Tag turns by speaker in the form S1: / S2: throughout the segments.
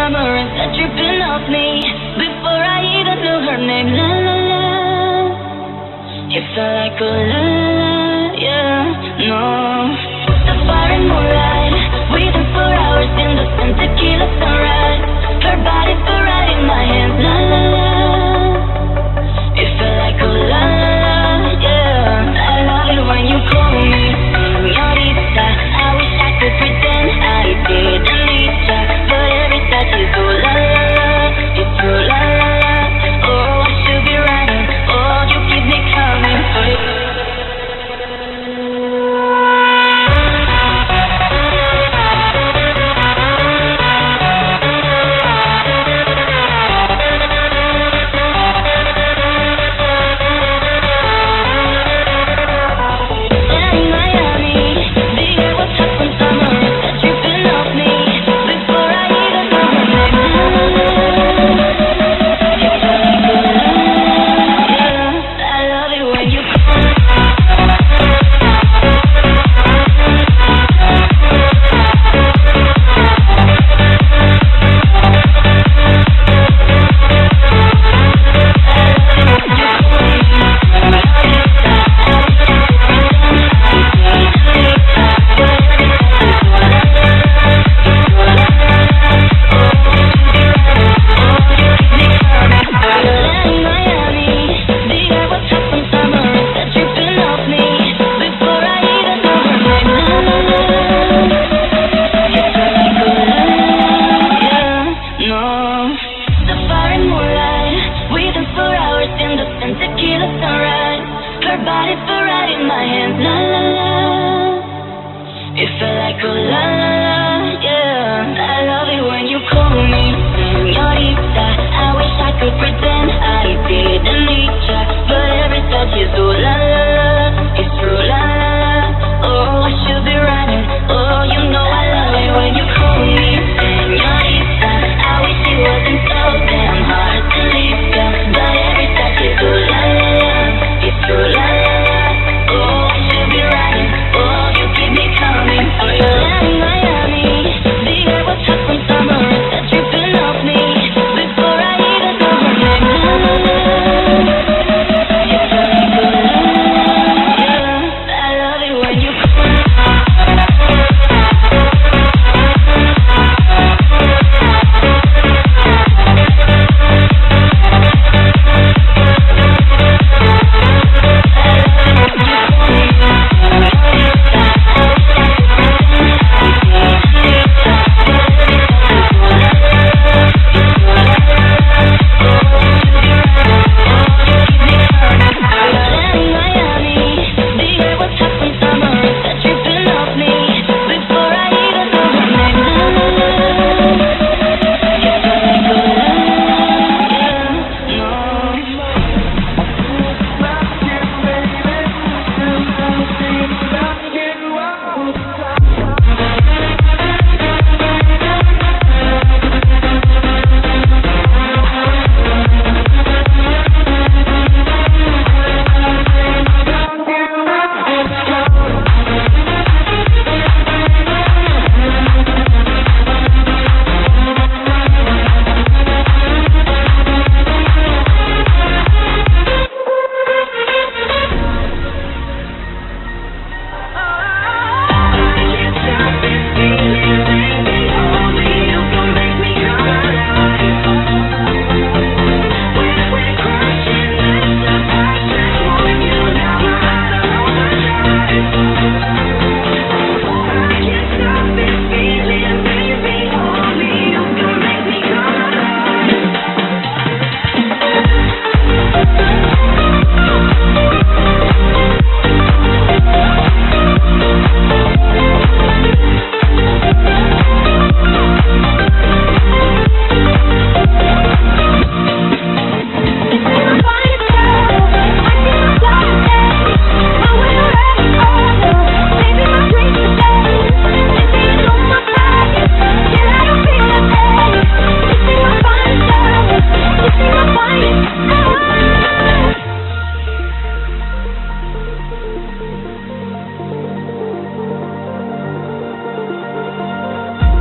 S1: summer and said dripping off me before I even knew her name. La la la, it felt like a la la, yeah, no. The fire and moonlight, waiting for hours in the sun, tequila sunrise. Her body fell right in my hands. La la la, it felt like a la la la, yeah. I love it when you call me señorita. I wish I could pretend I didn't need ya, but every touch is so la la la, it's so la la la. Oh, I should be running. Oh, you keep me coming for you.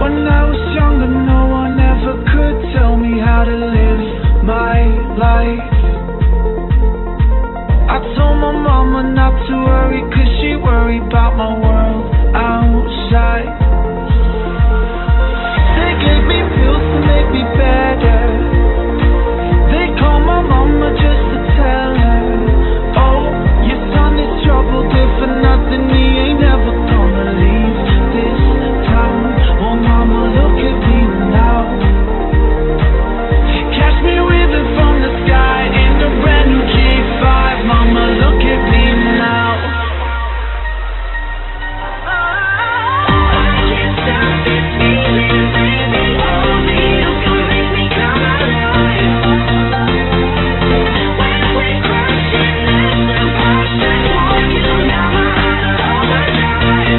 S2: When I was younger, no one ever never could tell me how to live my life. I told my mama not to worry, cause she worried about my world outside. They gave me pills to make me better. They called my mama just to tell her, oh, your son is troubled, if for nothing he ain't never gonna leave this town. Oh mama, look at me now. Catch me waving from the sky in a brand new G5. Mama, look at me now. I can't stop this feeling, baby, hold me. You can make me come alive. When we're crashing, there's no passion for you. Now my heart overdrive.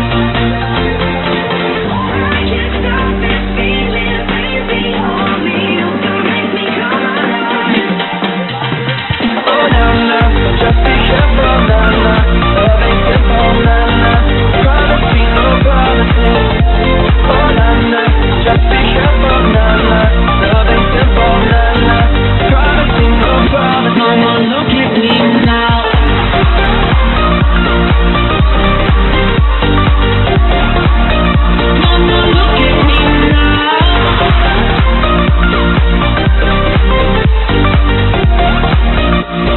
S2: I can't stop this feeling, baby, hold me. You can make me come alive. Oh na na, just be careful, na na. Love ain't simple, na na. Promise me no promises. Oh na na, just be careful, na na. Love ain't simple, na na. Promise me no promises. Mama, look at me now. Mama, look at me now.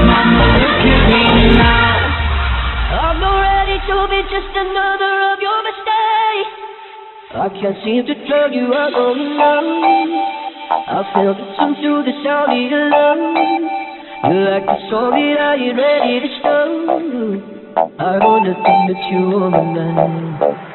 S2: Mama, look at me now.
S1: I'm not ready to be just another of your mistakes. I can't seem to turn you out on love. I feel the tune to the sound of your love. You like the song that I ain't ready to stop. I want nothing but you on my mind.